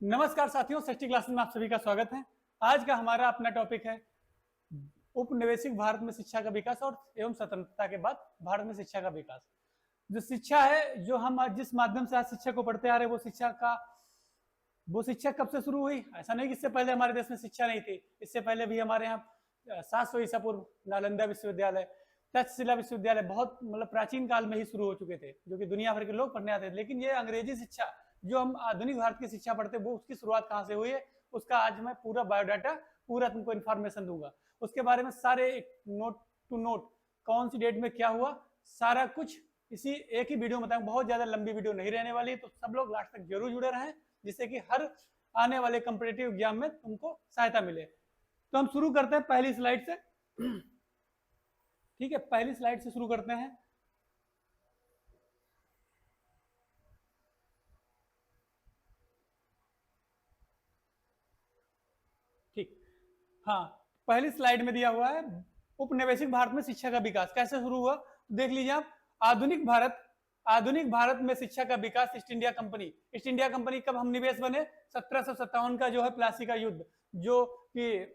नमस्कार साथियों, षष्ठी क्लास में आप सभी का स्वागत है। आज का हमारा अपना टॉपिक है उपनिवेशिक भारत में शिक्षा का विकास और एवं स्वतंत्रता के बाद भारत में शिक्षा का विकास। जो शिक्षा है, जो हम जिस माध्यम से आज शिक्षा को पढ़ते आ रहे हैं, वो शिक्षा कब से शुरू हुई? ऐसा नहीं कि इससे पहले हमारे देश में शिक्षा नहीं थी। इससे पहले भी हमारे यहाँ 700 ईसा पूर्व नालंदा विश्वविद्यालय, तक्षशिला विश्वविद्यालय बहुत प्राचीन काल में ही शुरू हो चुके थे, जो कि दुनिया भर के लोग पढ़ने आते थे। लेकिन ये अंग्रेजी शिक्षा जो हम आधुनिक भारत की शिक्षा पढ़ते, वो उसकी शुरुआत कहाँ से हुई है, उसका आज मैं पूरा बायोडाटा, पूरा तुमको इन्फॉर्मेशन दूंगा। उसके बारे में सारे नोट टू नोट, कौन सी डेट में क्या हुआ, सारा कुछ इसी एक ही वीडियो में बताऊंगा। बहुत ज्यादा लंबी वीडियो नहीं रहने वाली, तो सब लोग लास्ट तक जरूर जुड़े रहें, जिससे कि हर आने वाले कंपिटेटिव एग्जाम में तुमको सहायता मिले। तो हम शुरू करते हैं पहली स्लाइड से। ठीक है, पहली स्लाइड से शुरू करते हैं। ठीक, हाँ, पहली स्लाइड में दिया हुआ है उपनिवेशिक भारत में शिक्षा का विकास कैसे शुरू हुआ। देख लीजिए आप, आधुनिक भारत में शिक्षा का विकास ईस्ट इंडिया कंपनी कब हम निवेश बने? 1757 का जो है प्लासी का युद्ध, जो कि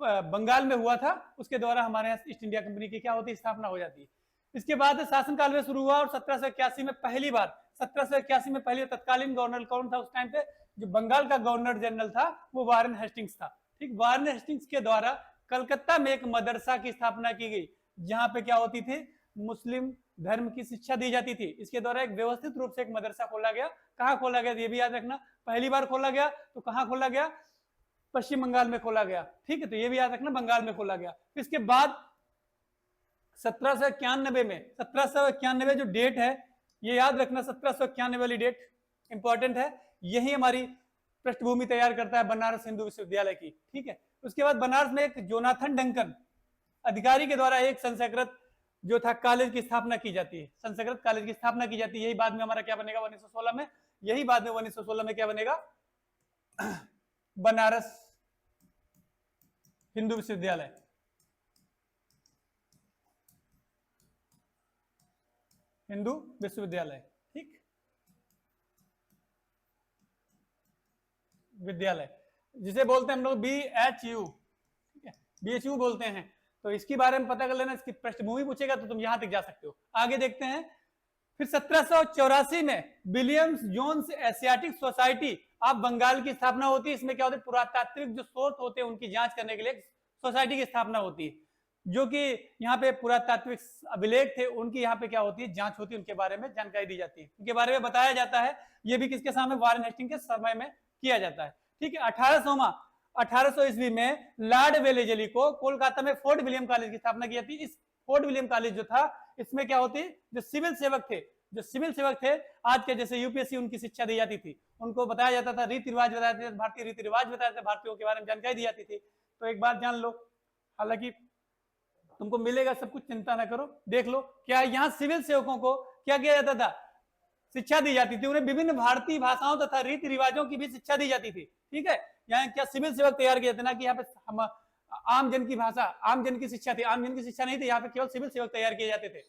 बंगाल में हुआ था, उसके द्वारा हमारे यहाँ ईस्ट इंडिया कंपनी की क्या होती, स्थापना हो जाती है। इसके बाद शासनकाल में शुरू हुआ और 1781 में पहली बार तत्कालीन गवर्नर कौन था उस टाइम पे? जो बंगाल का गवर्नर जनरल था वो वारेन हेस्टिंग्स था। ठीक, वारेन हेस्टिंग्स के द्वारा कलकत्ता में एक मदरसा की स्थापना की गई, जहां पे क्या होती थी, मुस्लिम धर्म की शिक्षा दी जाती थी। इसके द्वारा एक व्यवस्थित रूप से एक मदरसा खोला गया। कहाँ खोला गया ये भी याद रखना, पहली बार खोला गया तो कहाँ खोला गया? पश्चिम बंगाल में खोला गया। ठीक है, तो ये भी याद रखना, बंगाल में खोला गया। इसके बाद 1791 जो डेट है, ये याद रखना, 1791 वाली डेट इंपॉर्टेंट है। यही हमारी पृष्ठभूमि तैयार करता है बनारस हिंदू विश्वविद्यालय की। ठीक है, उसके बाद बनारस में एक जोनाथन डंकन अधिकारी के द्वारा एक संस्कृत जो था कॉलेज की स्थापना की जाती है। संस्कृत कॉलेज की स्थापना की जाती है। यही बाद में हमारा क्या बनेगा 1916 में, यही बाद में 1916 में क्या बनेगा? बनारस हिंदू विश्वविद्यालय। हिंदू विश्वविद्यालय, ठीक, विद्यालय जिसे बोलते हैं हम लोग BHU। ठीक है, BHU बोलते हैं। तो इसके बारे में पता कर लेना, इसकी पृष्ठभूमि पूछेगा तो तुम यहां तक जा सकते हो। आगे देखते हैं। फिर 1784 में Williams Jones Asiatic Society of Bengal की स्थापना होती है। इसमें क्या होता है, पुरातात्विक जो स्रोत होते हैं उनकी जांच करने के लिए सोसाइटी की स्थापना होती है, जो कि यहाँ पे पुरातात्विक अभिलेख थे उनकी यहाँ पे क्या होती है, जांच होती है, उनके बारे में जानकारी दी जाती है, उनके बारे में बताया जाता है। ये भी किसके सामने? वारेन हेस्टिंग के समय में किया जाता है। ठीक है, 1800 ईस्वी में लॉर्ड वेलेजली को कोलकाता में फोर्ट विलियम कॉलेज की स्थापना की जाती है। इस फोर्ट विलियम कॉलेज जो था, इसमें क्या होती, जो सिविल सेवक थे आज के जैसे यूपीएससी, उनकी शिक्षा दी जाती थी। उनको बताया जाता था, रीति रिवाज बताया जाता था, भारतीय रीति रिवाज बताया जाता था, भारतीयों के बारे में जानकारी दी जाती थी। तो एक बात जान लो, हालांकि तुमको मिलेगा सब कुछ, चिंता ना करो, देख लो। क्या यहाँ सिविल सेवकों को क्या किया जाता था? शिक्षा दी जाती थी। उन्हें विभिन्न भारतीय भाषाओं तथा रीति रिवाजों की भी शिक्षा दी जाती थी। ठीक है, यहाँ क्या सिविल सेवक तैयार किए जाते ना, कि यहाँ पे हम आम जन की भाषा, आम जन की शिक्षा थी। आम जन की शिक्षा नहीं थी, यहाँ पे केवल सिविल सेवक तैयार किए जाते थे।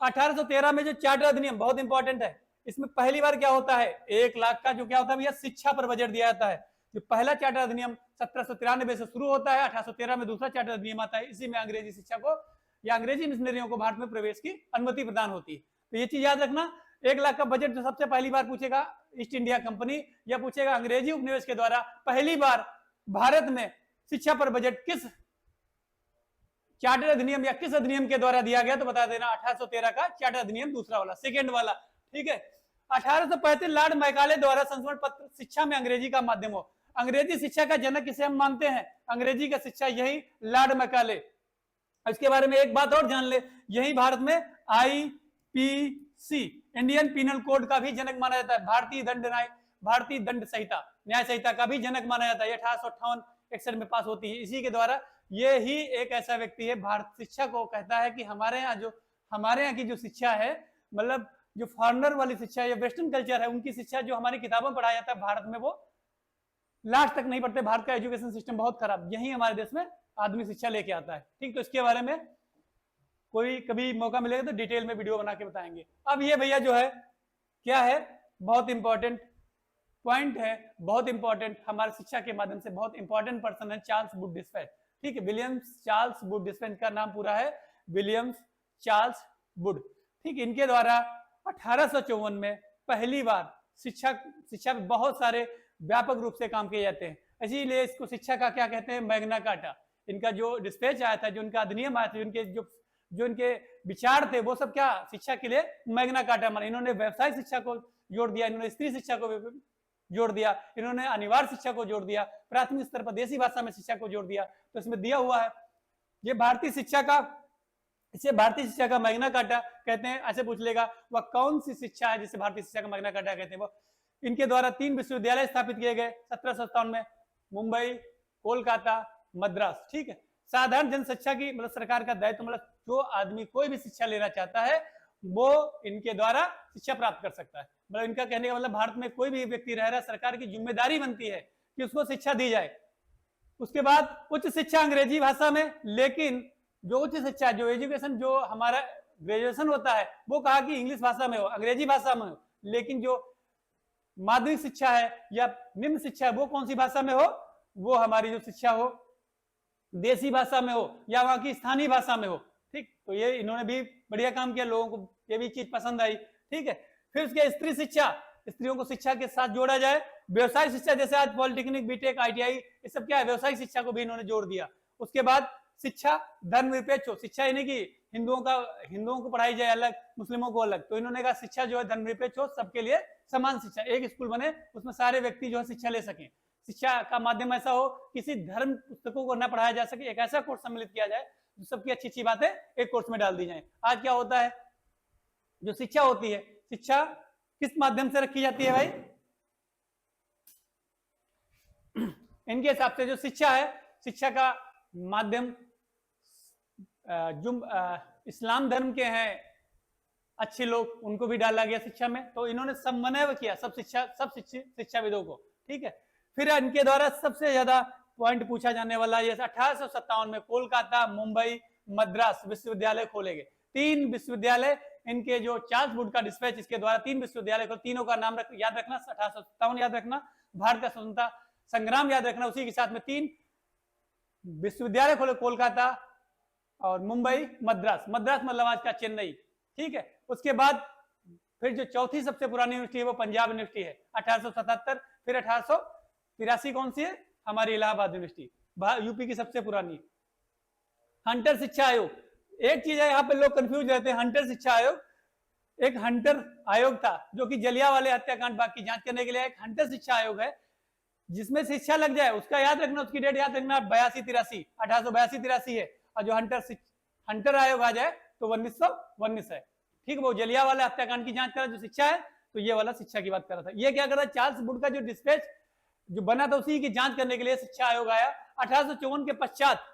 1813 में जो चार्टर अधिनियम बहुत इंपॉर्टेंट है, इसमें पहली बार क्या होता है, 1 लाख का जो क्या होता है भैया, शिक्षा पर बजट दिया जाता है। जो पहला चार्टर अधिनियम 1793 से शुरू होता है, 1813 में दूसरा चार्टर अधिनियम आता है। इसी में अंग्रेजी शिक्षा को या अंग्रेजी मिशनरियों को भारत में प्रवेश की अनुमति प्रदान होती है। तो ये चीज याद रखना, 1 लाख का बजट जो सबसे पहली बार पूछेगा ईस्ट इंडिया कंपनी, या पूछेगा अंग्रेजी उपनिवेश के द्वारा पहली बार भारत में शिक्षा पर बजट किस चार्टर अधिनियम या किस अधिनियम के द्वारा दिया गया, तो बता देना 1813 का चार्टर अधिनियम, दूसरा वाला, सेकेंड वाला। ठीक है, 1835 लॉर्ड मैकाले द्वारा संस्मरण पत्र शिक्षा में अंग्रेजी का माध्यम हो। अंग्रेजी शिक्षा का जनक किसे हम मानते हैं? अंग्रेजी का शिक्षा यही लॉर्ड मैकाले। इसके बारे में एक बात और जान ले, यही भारत में IPC इंडियन पिनल कोड का भी जनक माना जाता है। भारतीय दंड संहिता, न्याय संहिता का भी जनक माना जाता है। 1858-61 में पास होती है। इसी के द्वारा ये ही एक ऐसा व्यक्ति है, भारत शिक्षा को कहता है कि हमारे यहाँ की जो शिक्षा है, मतलब जो फॉरनर वाली शिक्षा या वेस्टर्न कल्चर है, उनकी शिक्षा जो हमारी किताबों में पढ़ाया जाता है भारत में, वो लास्ट तक नहीं पढ़ते। भारत का एजुकेशन सिस्टम बहुत खराब, यही हमारे देश में आदमी शिक्षा लेके आता है। ठीक, तो इसके बारे में कोई कभी मौका मिलेगा तो डिटेल में वीडियो बना के बताएंगे। अब ये भैया जो है क्या है, बहुत इंपॉर्टेंट पॉइंट है बहुत इंपॉर्टेंट, हमारे शिक्षा के माध्यम से बहुत इंपॉर्टेंट पर्सन है चार्ल्स वुड डिस्पेच। ठीक है, विलियम्स चार्ल्स वुड डिस्पेच का नाम पूरा है विलियम्स चार्ल्स वुड। ठीक, इनके द्वारा 1854 में पहली बार शिक्षा में बहुत सारे व्यापक रूप से काम किए जाते हैं, इसीलिए इसको शिक्षा का क्या कहते हैं, मैग्ना कार्टा। इनका जो डिस्पेच आया था, जो इनका अधिनियम आया था, जो इनके विचार थे, वो सब क्या शिक्षा के लिए मैग्ना कार्टा माना। इन्होंने व्यवसायिक शिक्षा को जोड़ दिया, इन्होंने स्त्री शिक्षा को जोड़ दिया, इन्होंने अनिवार्य शिक्षा को जोड़ दिया, प्राथमिक स्तर पर देसी भाषा में शिक्षा को जोड़ दिया। तो इसमें दिया हुआ है ये भारतीय शिक्षा का, इसे भारतीय शिक्षा का मैग्ना कार्टा कहते हैं। ऐसे पूछ लेगा वह कौन सी शिक्षा है जिसे भारतीय शिक्षा का मैग्ना कार्टा कहते हैं। वो इनके द्वारा 3 विश्वविद्यालय स्थापित किए गए 1757 में, मुंबई, कोलकाता, मद्रास। ठीक है, साधारण जन शिक्षा की मतलब सरकार का दायित्व, मतलब जो आदमी कोई भी शिक्षा लेना चाहता है वो इनके द्वारा शिक्षा प्राप्त कर सकता है। मतलब इनका कहने का मतलब भारत में कोई भी व्यक्ति रह रहा है, सरकार की जिम्मेदारी बनती है कि उसको शिक्षा दी जाए। उसके बाद उच्च शिक्षा अंग्रेजी भाषा में, लेकिन जो उच्च शिक्षा, जो एजुकेशन, जो हमारा ग्रेजुएशन होता है वो कहा कि इंग्लिश भाषा में हो, अंग्रेजी भाषा में हो, लेकिन जो माध्यमिक शिक्षा है या निम्न शिक्षा है वो कौन सी भाषा में हो, वो हमारी जो शिक्षा हो देसी भाषा में हो या वहां की स्थानीय भाषा में हो। ठीक, तो ये इन्होंने भी बढ़िया काम किया, लोगों को ये भी चीज पसंद आई। ठीक है, फिर उसके स्त्री शिक्षा, स्त्रियों को शिक्षा के साथ जोड़ा जाए। व्यवसाय शिक्षा, जैसे आज पॉलिटेक्निक, बीटेक, आईटीआई, ये सब क्या है, व्यवसायिक शिक्षा को भी इन्होंने जोड़ दिया। उसके बाद शिक्षा धर्मनिरपेक्ष हो, शिक्षा यानी कि हिंदुओं को पढ़ाई जाए अलग, मुस्लिमों को अलग, तो इन्होंने कहा शिक्षा जो है धर्मनिरपेक्ष हो, सबके लिए समान शिक्षा, एक स्कूल बने उसमें सारे व्यक्ति जो है शिक्षा ले सकें। शिक्षा का माध्यम ऐसा हो किसी धर्म पुस्तकों को न पढ़ाया जा सके, एक ऐसा कोर्स सम्मिलित किया जाए जो सबकी अच्छी अच्छी बातें एक कोर्स में डाल दी जाए। आज क्या होता है, जो शिक्षा होती है, शिक्षा किस माध्यम से रखी जाती है भाई, इनके हिसाब से जो शिक्षा है, शिक्षा का माध्यम जो इस्लाम धर्म के हैं अच्छे लोग, उनको भी डाला गया शिक्षा में। तो इन्होंने समन्वय किया सब शिक्षाविदों को। ठीक है, फिर इनके द्वारा सबसे ज्यादा पॉइंट पूछा जाने वाला, ये 1857 में कोलकाता, मुंबई, मद्रास विश्वविद्यालय खोले गए। 3 विश्वविद्यालय, इनके जो चार्ल्स वुड का डिस्पैच, इसके द्वारा 3 विश्वविद्यालय को, तीनों का नाम याद रखना, 1857 याद रखना, भारत का स्वतंत्रता संग्राम याद रखना, उसी के साथ में 3 विश्वविद्यालय खोले, कोलकाता और मुंबई, मद्रास मतलब आज का चेन्नई। ठीक है, उसके बाद फिर जो चौथी सबसे पुरानी यूनिवर्सिटी है वो पंजाब यूनिवर्सिटी है 1877। फिर 1883 कौन सी है, हमारी इलाहाबाद यूनिवर्सिटी, यूपी की सबसे पुरानी। हंटर शिक्षा आयोग, एक चीज है यहाँ पे लोग कंफ्यूज रहते हैं, हंटर शिक्षा आयोग, एक हंटर आयोग था जो कि जलियांवाले हत्याकांड की जांच करने के लिए एक हंटर शिक्षा आयोग है, जिसमें शिक्षा लग जाए उसका याद रखना, उसकी डेट याद रखना 82-83, 1882-83 है। और जो हंटर आयोग आ जाए तो 1919 है। ठीक, वो जलियांवाला हत्याकांड की जांच करा जो शिक्षा है, तो ये वाला शिक्षा की बात कर रहा था। ये क्या कर रहा है, चार्ल्स वुड का जो डिस्पैच जो बना था उसी की जांच करने के लिए शिक्षा आयोग आया। 1854 के पश्चात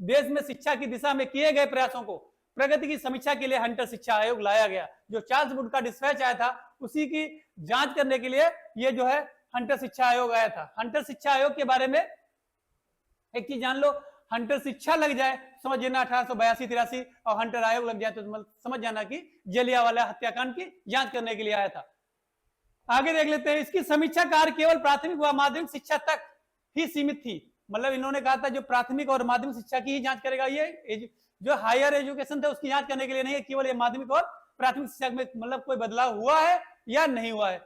देश में शिक्षा की दिशा में किए गए प्रयासों को प्रगति की समीक्षा के लिए हंटर शिक्षा आयोग लाया गया। जो चार्ल्स वुड का डिस्पैच आया था उसी की जांच करने के लिए ये जो है हंटर शिक्षा आयोग आया था। हंटर शिक्षा आयोग के बारे में एक चीज जान लो, हंटर शिक्षा लग जाए समझ लेना 1882-83 और हंटर आयोग लग जाए तो समझ जाना कि जलियांवाला हत्याकांड की जांच करने के लिए आया था। आगे देख लेते हैं, इसकी समीक्षा कार्य केवल प्राथमिक व माध्यमिक शिक्षा तक ही सीमित थी। मतलब इन्होंने कहा था जो प्राथमिक और माध्यमिक शिक्षा की ही जांच करेगा, ये जो हायर एजुकेशन था उसकी जांच करने के लिए नहीं है, केवल ये माध्यमिक और प्राथमिक शिक्षा में मतलब कोई बदलाव हुआ है या नहीं हुआ है।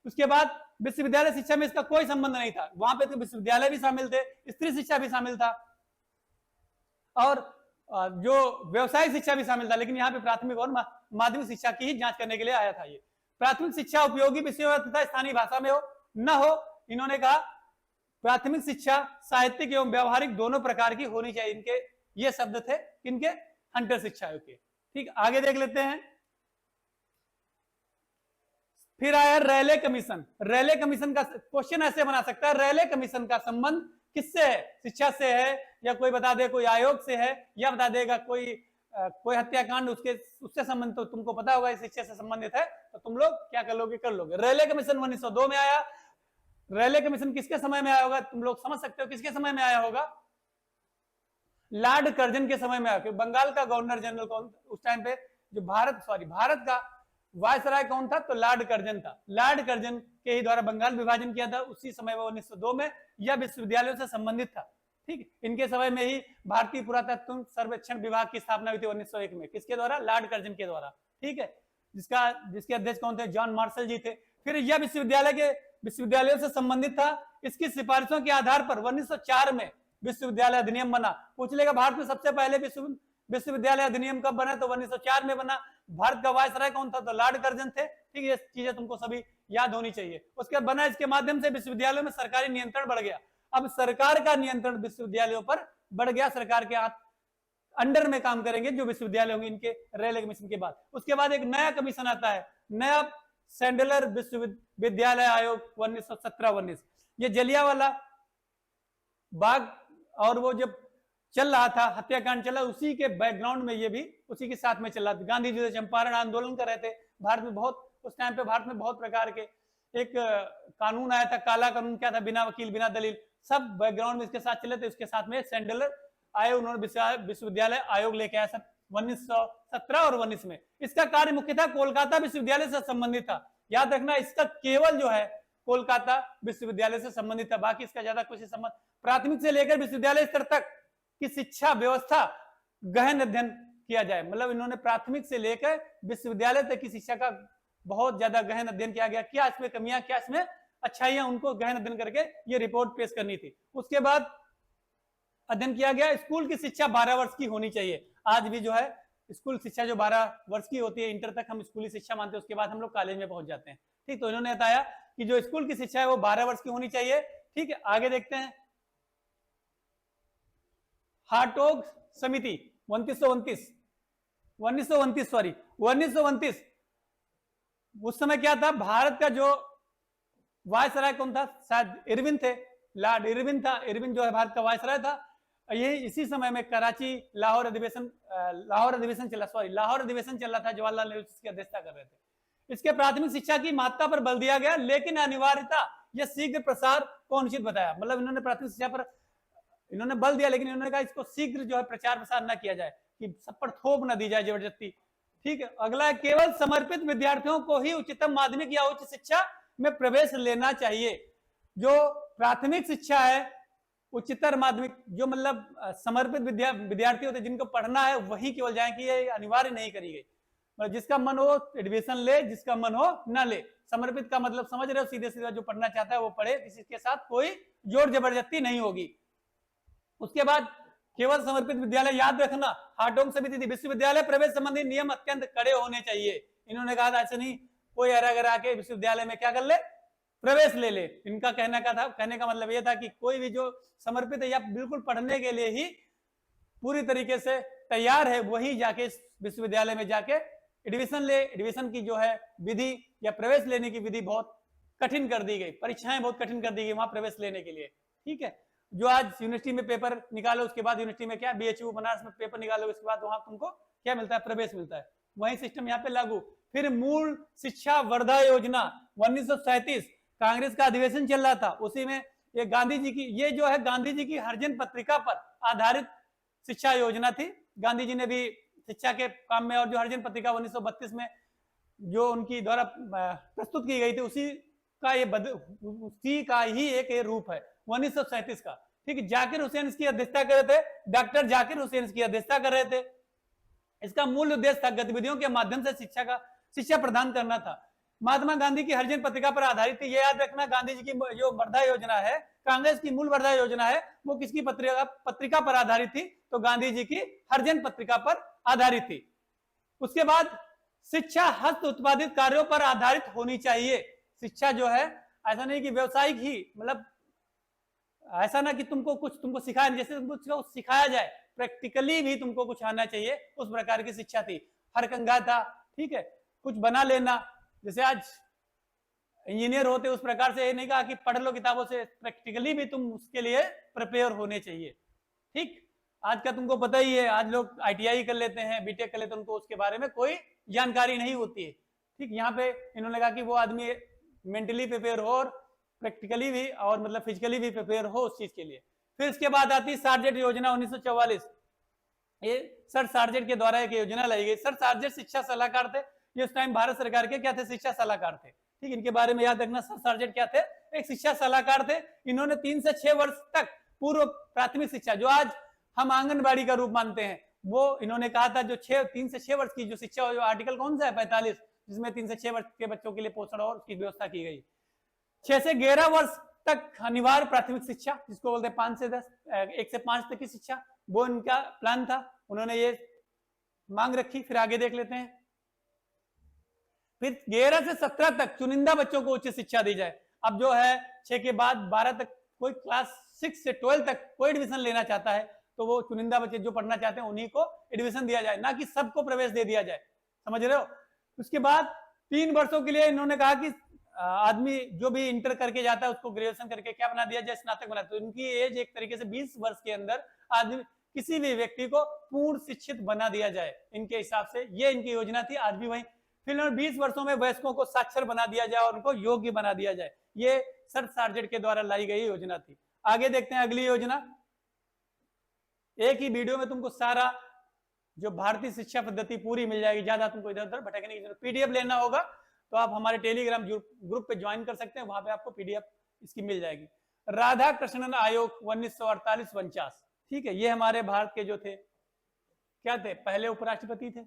उसके बाद विश्वविद्यालय शिक्षा में इसका कोई संबंध नहीं था, वहां पे तो विश्वविद्यालय भी शामिल थे, स्त्री शिक्षा भी शामिल था और जो व्यवसायिक शिक्षा भी शामिल था, लेकिन यहाँ पे प्राथमिक और माध्यमिक शिक्षा की ही जांच करने के लिए आया था। ये प्राथमिक शिक्षा उपयोगी विषयों में तथा स्थानीय भाषा में हो न हो, इन्होंने कहा प्राथमिक शिक्षा साहित्यिक एवं व्यवहारिक दोनों प्रकार की होनी चाहिए। इनके ये शब्द थे इनके हंटर शिक्षा आयोग के। ठीक, आगे देख लेते हैं। फिर आया रैले कमीशन। रैले कमीशन का क्वेश्चन ऐसे बना सकता है, रैले कमीशन का संबंध किससे है, शिक्षा से है या कोई बता दे कोई आयोग से है या बता देगा कोई हत्याकांड उससे संबंधित, तो तुमको पता होगा शिक्षा से संबंधित है तो तुम लोग क्या कर लोगे। रैले कमीशन 1902 में आया। रैले कमीशन किसके समय में आया होगा, तुम लोग समझ सकते हो किसके समय में आया होगा, लॉर्ड कर्जन के समय में आया। बंगाल का गवर्नर जनरल कौन उस टाइम पे, जो भारत का वायसराय कौन था? तो लॉर्ड कर्जन था। लॉर्ड कर्जन के ही द्वारा बंगाल विभाजन किया था उसी समय, वो 1902 में। यह विश्वविद्यालयों से संबंधित था। ठीक है, इनके समय में ही भारतीय पुरातत्व सर्वेक्षण विभाग की स्थापना हुई थी 1901 में। किसके द्वारा? लॉर्ड कर्जन के द्वारा। ठीक है, जिसके अध्यक्ष कौन थे? जॉन मार्शल जी थे। फिर यह विश्वविद्यालयों से संबंधित था। इसकी सिफारिशों के आधार पर 1904 में विश्वविद्यालय अधिनियम बना। पूछ लेगा भारत में सबसे पहले विश्वविद्यालय अधिनियम कब बना? तो 1904 में बना। भारत का वायसराय कौन था? तो लॉर्ड कर्जन थे। ठीक है, ये चीजें तुमको सभी याद होनी चाहिए। उसके बना, इसके माध्यम से विश्वविद्यालयों में सरकारी नियंत्रण बढ़ गया। अब सरकार का नियंत्रण विश्वविद्यालयों पर बढ़ गया। सरकार के हाथ अंडर में काम करेंगे जो विश्वविद्यालय होंगे इनके रेल कमीशन के बाद। उसके बाद एक नया कमीशन आता है, नया सैंडलर विश्वविद्यालय आयोग 1917-19। ये जलियांवाला बाग और वो जब चल रहा था, हत्याकांड चला, उसी के बैकग्राउंड में ये भी उसी के साथ में चल रहा था। गांधी जी चंपारण आंदोलन कर रहे थे भारत में। बहुत उस टाइम पे भारत में बहुत प्रकार के एक कानून आया था, काला कानून। क्या था? बिना वकील बिना दलील, सब बैकग्राउंड में इसके साथ चले थे। उसके साथ में सैंडलर आयोग, उन्होंने विश्वविद्यालय आयोग लेके आया 1917 और 19 में। इसका कार्य मुख्यतः कोलकाता विश्वविद्यालय से संबंधित था। याद रखना, इसका केवल जो है कोलकाता विश्वविद्यालय से संबंधित था, बाकी इसका ज्यादा कुछ संबंध। प्राथमिक से लेकर विश्वविद्यालय स्तर तक की शिक्षा व्यवस्था गहन अध्ययन किया जाए। मतलब इन्होंने प्राथमिक से लेकर विश्वविद्यालय तक की शिक्षा का बहुत ज्यादा गहन अध्ययन किया गया। क्या इसमें कमियां, क्या इसमें अच्छाइयां, उनको गहन अध्ययन करके ये रिपोर्ट पेश करनी थी। उसके बाद अध्ययन किया गया स्कूल की शिक्षा 12 वर्ष की होनी चाहिए। आज भी जो है स्कूल शिक्षा जो 12 वर्ष की होती है, इंटर तक हम स्कूली शिक्षा मानते हैं, उसके बाद हम लोग कॉलेज में पहुंच जाते हैं। ठीक, तो इन्होंने बताया कि जो स्कूल की शिक्षा है वो 12 वर्ष की होनी चाहिए। ठीक है, आगे देखते हैं। हार्टोग समिति 1929 उस समय क्या था? भारत का जो वायसराय कौन था? शायद इरविन थे, लॉर्ड इरविन था। इरविन जो है भारत का वायसराय था। ये इसी समय में कराची लाहौर अधिवेशन चला था। जवाहरलाल नेहरू इसकी अध्यक्षता कर रहे थे। इसके प्राथमिक शिक्षा की महत्ता पर बल दिया गया, लेकिन अनिवार्यता यह शीघ्र प्रसार को अनुचित बताया। मतलब इन्होंने प्राथमिक शिक्षा पर इन्होंने बल दिया, लेकिन इन्होंने कहा इसको शीघ्र जो है प्रचार प्रसार न किया जाए, कि सब पर थोप न दी जाए जबरदस्ती। ठीक है, अगला है केवल समर्पित विद्यार्थियों को ही उच्चतम माध्यमिक या उच्च शिक्षा में प्रवेश लेना चाहिए। जो प्राथमिक शिक्षा है, उच्चतर माध्यमिक, जो मतलब समर्पित विद्यार्थी होते जिनको पढ़ना है वही केवल जाए, कि ये अनिवार्य नहीं करी गई। मतलब जिसका मन हो एडमिशन ले, जिसका मन हो न ले। समर्पित का मतलब समझ रहे हो? सीधे सीधा जो पढ़ना चाहता है वो पढ़े, किसी के साथ कोई जोर जबरदस्ती नहीं होगी। उसके बाद केवल समर्पित विद्यालय, याद रखना हार्टोग समिति थी। विश्वविद्यालय प्रवेश संबंधी नियम अत्यंत कड़े होने चाहिए। इन्होंने कहा था ऐसे नहीं कोई अगर आके विश्वविद्यालय में क्या कर ले, प्रवेश ले ले। इनका कहने का मतलब यह था कि कोई भी जो समर्पित है या बिल्कुल पढ़ने के लिए ही पूरी तरीके से तैयार है, वही जाके विश्वविद्यालय में जाके एडमिशन ले। एडमिशन की जो है विधि या प्रवेश लेने की विधि बहुत कठिन कर दी गई, परीक्षाएं बहुत कठिन कर दी गई वहां प्रवेश लेने के लिए। ठीक है, जो आज यूनिवर्सिटी में पेपर निकालो, उसके बाद यूनिवर्सिटी में क्या बीएचयू बनारस में पेपर निकालो, उसके बाद वहां तुमको क्या मिलता है? प्रवेश मिलता है। वही सिस्टम यहाँ पे लागू। फिर मूल शिक्षा वर्धा योजना 1937, कांग्रेस का अधिवेशन चल रहा था, उसी में ये गांधी जी की, ये जो है गांधी जी की हरिजन पत्रिका पर आधारित शिक्षा योजना थी। गांधी जी ने भी शिक्षा के काम में, और जो हरिजन पत्रिका 1932 में जो उनकी द्वारा प्रस्तुत की गई थी, उसी का ही एक रूप है 1937 का। ठीक है, जाकिर हुसैन इसकी अध्यक्षता कर रहे थे, डॉक्टर जाकिर हुसैन इसकी अध्यक्षता कर रहे थे। इसका मूल उद्देश्य था गतिविधियों के माध्यम से शिक्षा प्रदान करना था। महात्मा गांधी की हरिजन पत्रिका पर आधारित थी। ये याद रखना, गांधी जी की जो वर्धा योजना है, कांग्रेस की मूल वर्धा योजना है, वो किसकी पत्रिका पर आधारित थी? तो गांधी जी की हरिजन पत्रिका पर आधारित थी। उसके बाद शिक्षा हस्त उत्पादित कार्यों पर आधारित होनी चाहिए। शिक्षा जो है ऐसा नहीं कि व्यवसायिक ही, मतलब ऐसा ना कि तुमको सिखाया, जैसे तुमको सिखाया जाए, प्रैक्टिकली भी तुमको कुछ आना चाहिए, उस प्रकार की शिक्षा थी। हरकंगा था। ठीक है, कुछ बना लेना, जैसे आज इंजीनियर होते उस प्रकार से। ये नहीं कहा कि पढ़ लो किताबों से, प्रैक्टिकली भी तुम उसके लिए प्रिपेयर होने चाहिए। ठीक, आज का तुमको पता ही है, आज लोग आईटीआई कर लेते हैं, बीटेक कर लेते हैं, उनको उसके बारे में कोई जानकारी नहीं होती है। ठीक, यहाँ पे इन्होंने कहा कि वो आदमी मेंटली प्रिपेयर हो और प्रैक्टिकली भी, और मतलब फिजिकली भी प्रिपेयर हो उस चीज के लिए। फिर इसके बाद आती है सार्जेंट योजना 1944। ये सर सार्जेंट के द्वारा एक योजना लाई गई। सर सार्जेंट शिक्षा सलाहकार थे। ये उस टाइम भारत सरकार के क्या थे, शिक्षा सलाहकार थे। ठीक, इनके बारे में याद रखना, सर सार्जेंट क्या थे, एक शिक्षा सलाहकार थे। इन्होंने 3 से 6 वर्ष तक पूर्व प्राथमिक शिक्षा, जो आज हम आंगनबाड़ी का रूप मानते हैं, वो इन्होंने कहा था जो 3 से 6 वर्ष की जो शिक्षा, जो आर्टिकल कौन सा है 45, जिसमें 3 से 6 वर्ष के बच्चों के लिए पोषण और उसकी व्यवस्था की गई। 6 से 11 वर्ष तक अनिवार्य प्राथमिक शिक्षा, जिसको बोलते हैं 5 से 10, 1 से 5 तक की शिक्षा, वो इनका प्लान था, उन्होंने ये मांग रखी। फिर आगे देख लेते हैं। फिर 11 से 17 तक चुनिंदा बच्चों को उच्च शिक्षा दी जाए। अब जो है 6 के बाद 12 तक, कोई क्लास 6 से 12 तक कोई एडमिशन लेना चाहता है तो वो चुनिंदा बच्चे जो पढ़ना चाहते हैं उन्हीं को एडमिशन दिया जाए, ना कि सबको प्रवेश दे दिया जाए। समझ रहे हो? उसके बाद 3 वर्षों के लिए इन्होंने कहा कि आदमी जो भी इंटर करके जाता है उसको ग्रेजुएशन करके क्या बना दिया जाए, स्नातक बना। तो इनकी एज एक तरीके से 20 वर्ष के अंदर आदमी, किसी भी व्यक्ति को पूर्ण शिक्षित बना दिया जाए, इनके हिसाब से ये इनकी योजना थी। आज भी वही। फिर 20 वर्षों में वयस्कों को साक्षर बना दिया जाए और उनको योग्य बना दिया जाए। ये सर सार्जेंट के द्वारा लाई गई योजना थी। आगे देखते हैं अगली योजना। एक ही वीडियो में तुमको सारा जो भारतीय शिक्षा पद्धति पूरी मिल जाएगी, ज्यादा तुमको इधर उधर भटकने की जरूरत। पीडीएफ लेना होगा तो आप हमारे टेलीग्राम ग्रुप पे ज्वाइन कर सकते हैं, वहां पे आपको पीडीएफ इसकी मिल जाएगी। राधा कृष्णन आयोग 1948-49। ठीक है, ये हमारे भारत के जो थे, क्या थे, पहले उपराष्ट्रपति थे।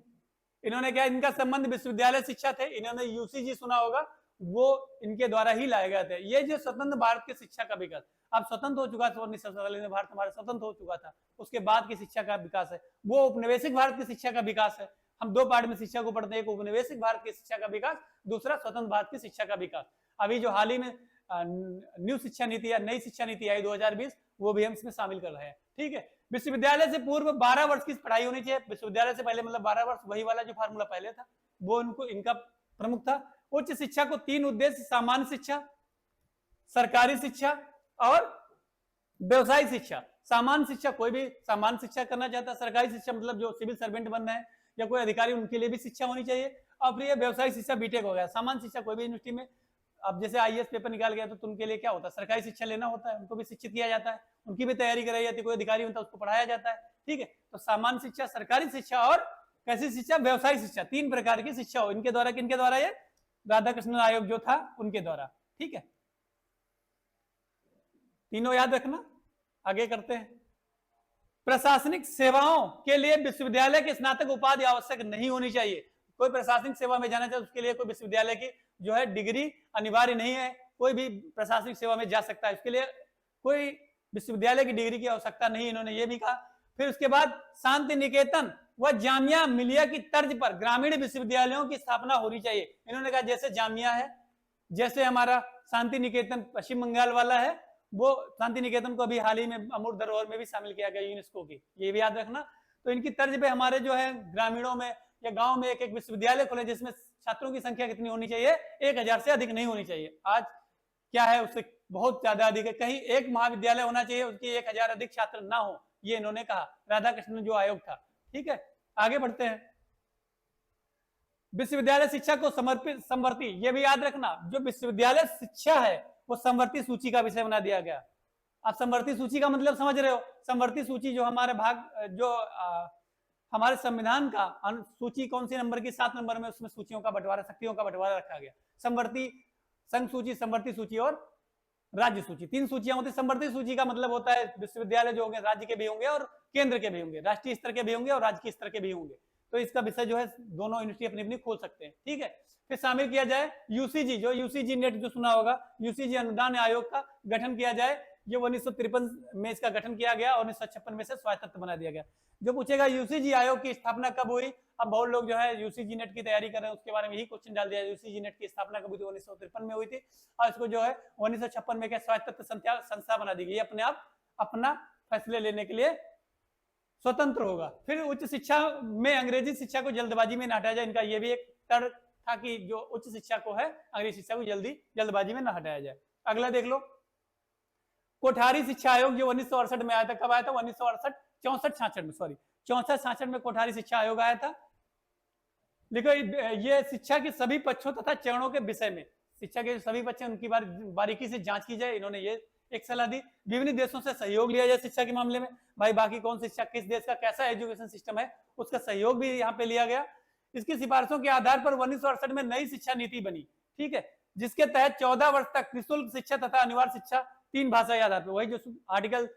इन्होंने क्या, इनका संबंध विश्वविद्यालय शिक्षा थे। इन्होंने यूसीजी सुना होगा, वो इनके द्वारा ही लाए गए थे। ये जो स्वतंत्र भारत की शिक्षा का विकास, अब स्वतंत्र हो चुका था 1947 में, भारत हमारा स्वतंत्र हो चुका था, उसके बाद की शिक्षा का विकास है, वो उपनिवेशिक भारत की शिक्षा का विकास है। हम 2 पार्ट में शिक्षा को पढ़ते हैं, एक उपनिवेशिक भारत की शिक्षा का विकास, दूसरा स्वतंत्र भारत की शिक्षा का विकास। अभी जो हाल ही में न्यू शिक्षा नीति या नई शिक्षा नीति आई 2020, वो भी हम इसमें शामिल कर रहे हैं। ठीक है, विश्वविद्यालय से पूर्व 12 वर्ष की पढ़ाई होनी चाहिए। विश्वविद्यालय से पहले मतलब 12 वर्ष, वही वाला जो फार्मूला पहले था वो इनका प्रमुख था। उच्च शिक्षा को 3 उद्देश्य, सामान्य शिक्षा, सरकारी शिक्षा और व्यवसायिक शिक्षा। सामान्य शिक्षा, कोई भी सामान्य शिक्षा करना चाहता है। सरकारी शिक्षा मतलब जो सिविल सर्वेंट बन रहे हैं या कोई अधिकारी, उनके लिए भी शिक्षा होनी चाहिए। और फिर व्यवसायिक शिक्षा बीटेक हो गया। सामान्य शिक्षा कोई भी यूनिवर्सिटी में, अब जैसे आईएएस पेपर निकाल गया तो उनके लिए क्या होता है, सरकारी शिक्षा लेना होता है, उनको भी शिक्षित किया जाता है, उनकी भी तैयारी कराई जाती है। कोई अधिकारी होता है उसको पढ़ाया जाता है। ठीक है, तो सामान्य शिक्षा, सरकारी शिक्षा और कैसी शिक्षा, व्यवसायिक शिक्षा, 3 प्रकार की शिक्षा हो इनके द्वारा। किनके द्वारा? ये राधा कृष्णन आयोग जो था उनके द्वारा। ठीक है, तीनों याद रखना। आगे करते हैं। प्रशासनिक सेवाओं के लिए विश्वविद्यालय की स्नातक उपाधि आवश्यक नहीं होनी चाहिए। कोई प्रशासनिक सेवा में जाना चाहे उसके लिए कोई विश्वविद्यालय की जो है डिग्री अनिवार्य नहीं है। कोई भी प्रशासनिक सेवा में जा सकता है, उसके लिए कोई विश्वविद्यालय की डिग्री की आवश्यकता नहीं, इन्होंने ये भी कहा। फिर उसके बाद शांति निकेतन व जामिया मिलिया की तर्ज पर ग्रामीण विश्वविद्यालयों की स्थापना होनी चाहिए। इन्होंने कहा जैसे जामिया है, जैसे हमारा शांति निकेतन पश्चिम बंगाल वाला है, वो शांति निकेतन को अभी हाल ही में अमूर्त धरोहर में भी शामिल किया गया यूनेस्को की, ये भी याद रखना। तो इनकी तर्ज पे हमारे जो है ग्रामीणों में या गांव में एक विश्वविद्यालय खोले, जिसमें छात्रों की संख्या कितनी होनी चाहिए, 1000 से अधिक नहीं होनी चाहिए। आज क्या है, उससे बहुत ज्यादा अधिक है। कहीं एक महाविद्यालय होना चाहिए, उसके 1000 अधिक छात्र ना हो, ये इन्होंने कहा, राधा कृष्णन जो आयोग था। ठीक है, आगे बढ़ते हैं। विश्वविद्यालय शिक्षा को समर्पित समवर्ती, ये भी याद रखना, जो विश्वविद्यालय शिक्षा है वो समवर्ती सूची का विषय बना दिया गया। आप समवर्ती सूची का मतलब समझ रहे हो? समवर्ती सूची जो हमारे हमारे संविधान का सूची कौन सी नंबर की, 7 नंबर में, उसमें सूचियों का बंटवारा, शक्तियों का बंटवारा रखा गया। समवर्ती, संघ सूची, समवर्ती सूची और राज्य सूची, 3 सूचियां होती। समवर्ती सूची का मतलब होता है विश्वविद्यालय जो होंगे राज्य के भी होंगे और केंद्र के भी होंगे, राष्ट्रीय स्तर के भी होंगे और राज्य के स्तर के भी होंगे। तो इसका विषय जो है दोनों यूनिवर्सिटी अपनी अपनी खोल सकते हैं। ठीक है, फिर शामिल किया जाए यूसीजी, जो यूसीजी नेट जो सुना होगा, यूसीजी अनुदान आयोग का गठन किया जाए। ये 1953 में इसका गठन किया गया और 1956 में से स्वायत्त बना दिया गया। जो पूछेगा यूसीजी आयोग की स्थापना कब हुई, अब बहुत लोग जो है यूसीजी नेट की तैयारी कर रहे हैं, उसके बारे में यही क्वेश्चन डाल दिया। यूसीजी नेट की स्थापना कब हुई? 1953 में हुई थी और इसको जो है 1956 में क्या स्वायत्त संस्था बना दी गई, अपने आप अपना फैसले लेने के लिए स्वतंत्र होगा। फिर उच्च शिक्षा में अंग्रेजी शिक्षा को जल्दबाजी में न हटाया जाए, इनका यह भी एक तर्क था कि जो उच्च शिक्षा को है अंग्रेजी शिक्षा को जल्दबाजी में न हटाया जाए। अगला देख लो, कोठारी शिक्षा आयोग जो 1968 में आया था। कब आया था? 1968, 64-66 में, सॉरी 64-66 में कोठारी शिक्षा आयोग आया था। देखो, ये शिक्षा के सभी पक्षों तथा चरणों के विषय में, शिक्षा के सभी पक्ष उनकी बारीकी से जांच की जाए, इन्होंने ये एक सलाह दी। विभिन्न देशों से सहयोग लिया जाए शिक्षा के मामले में, भाई बाकी कौन शिक्षा, किस देश का कैसा एजुकेशन सिस्टम है, उसका सहयोग भी यहाँ पे लिया गया। इसकी सिफारिशों के आधार पर 1968 में नई शिक्षा नीति बनी, ठीक है, जिसके तहत 14 वर्ष तक निःशुल्क शिक्षा तथा अनिवार्य शिक्षा 3 भाषा के आधार पर। वही जो आर्टिकल,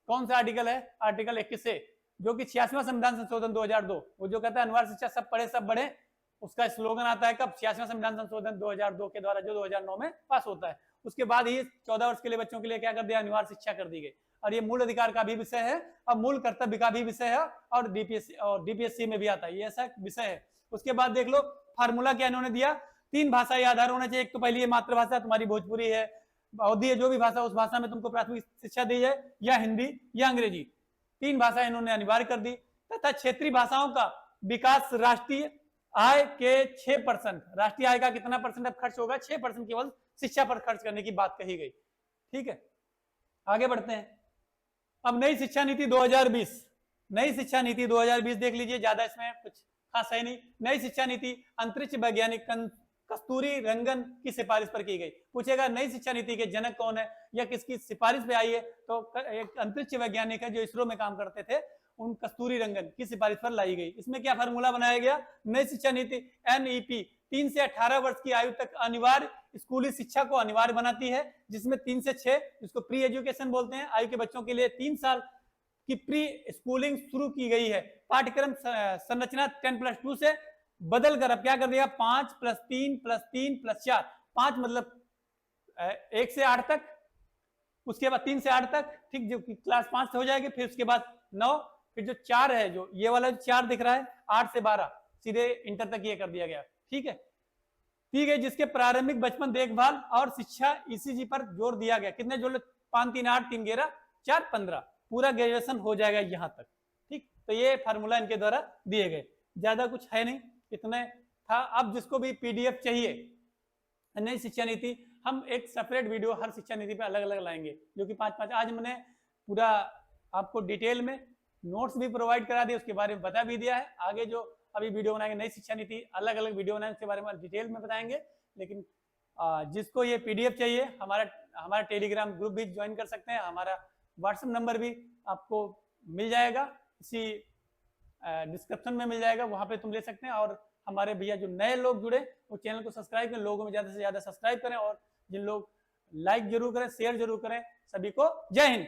कौन सा आर्टिकल है, आर्टिकल 21 से, जो कि 86वां संविधान संशोधन 2002, वो जो कहता है अनिवार्य शिक्षा सब पढ़े सब बढ़े, उसका स्लोगन आता है कब, 86वां संविधान संशोधन 2002 के द्वारा, जो 2009 में पास होता है। उसके बाद ही 14 वर्ष के लिए बच्चों के लिए क्या कर दिया, अनिवार्य शिक्षा कर दी गई। और ये मूल अधिकार का भी विषय है और मूल कर्तव्य का भी विषय है, और डीपीएससी में भी आता है, ये ऐसा विषय है। उसके बाद देख लो फार्मूला क्या इन्होंने दिया, 3 भाषाई आधार होना चाहिए। एक तो पहली मातृभाषा तुम्हारी भोजपुरी है, अवधी है, जो भी भाषा उस भाषा में तुमको प्राथमिक शिक्षा दी जाए, या हिंदी या अंग्रेजी, 3 भाषाएं इन्होंने अनिवार्य कर दी। तथा क्षेत्रीय भाषाओं का विकास राष्ट्रीय आय के 6%, राष्ट्रीय आय का कितना परसेंट अब खर्च होगा, 6% केवल शिक्षा पर खर्च करने की बात कही गई, ठीक है। आगे बढ़ते हैं। अब नई शिक्षा नीति 2020, नई शिक्षा नीति 2020 देख लीजिए, ज्यादा इसमें कुछ खास है नहीं। नई शिक्षा नीति अंतरिक्ष वैज्ञानिक कस्तूरी रंगन की सिफारिश पर की गई। पूछेगा नई शिक्षा नीति के जनक कौन है या किसकी सिफारिश पे आई है, तो एक अंतरिक्ष वैज्ञानिक है जो इसरो में काम करते थे, उन कस्तूरी रंगन की सिफारिश पर लाई गई। इसमें क्या फार्मूला बनाया गया, नई शिक्षा नीति एनईपी 3 से 18 वर्ष की आयु तक अनिवार्य स्कूली शिक्षा को अनिवार्य बनाती है, जिसमें 3 से 6 जिसको प्री एजुकेशन बोलते हैं, आयु के बच्चों के लिए 3 साल की प्री स्कूलिंग शुरू की गई है। पाठ्यक्रम संरचना 10+2 से बदल कर अब क्या कर दिया, 5+3+3+4, 5 मतलब 1 से 8 तक, उसके बाद 3 से 8 तक, ठीक, जो क्लास 5 से हो जाएगी, फिर उसके बाद 9, फिर जो 4 है, जो ये वाला 4 दिख रहा है, 8 से 12 सीधे इंटर तक ये कर दिया गया, ठीक है, ठीक है, जिसके प्रारंभिक बचपन देखभाल और शिक्षा ईसीजी पर जोर दिया गया। कितने जोड़, 5 3 8 3 11 4 15, पूरा ग्रेजुएशन हो जाएगा यहां तक, ठीक। तो ये फार्मूला इनके द्वारा दिए गए, ज्यादा कुछ है नहीं, इतने था। अब जिसको भी पीडीएफ चाहिए नई शिक्षा नीति, हम एक सेपरेट वीडियो हर शिक्षा नीति पे अलग अलग लाएंगे, जो कि 5-5, आज मैंने पूरा आपको डिटेल में नोट्स भी प्रोवाइड करा दिए, उसके बारे में बता भी दिया है। आगे जो अभी वीडियो बनाएंगे नई शिक्षा नीति, अलग अलग वीडियो बनाएंगे, उसके बारे में डिटेल में बताएंगे। लेकिन जिसको ये पीडीएफ चाहिए, हमारा टेलीग्राम ग्रुप भी ज्वाइन कर सकते हैं, हमारा व्हाट्सएप नंबर भी आपको मिल जाएगा, इसी डिस्क्रिप्शन में मिल जाएगा, वहां पे तुम ले सकते हैं। और हमारे भैया जो नए लोग जुड़े, वो चैनल को सब्सक्राइब करें, लोगों में ज्यादा से ज्यादा सब्सक्राइब करें, और जिन लोग लाइक जरूर करें, शेयर जरूर करें। सभी को जय हिंद।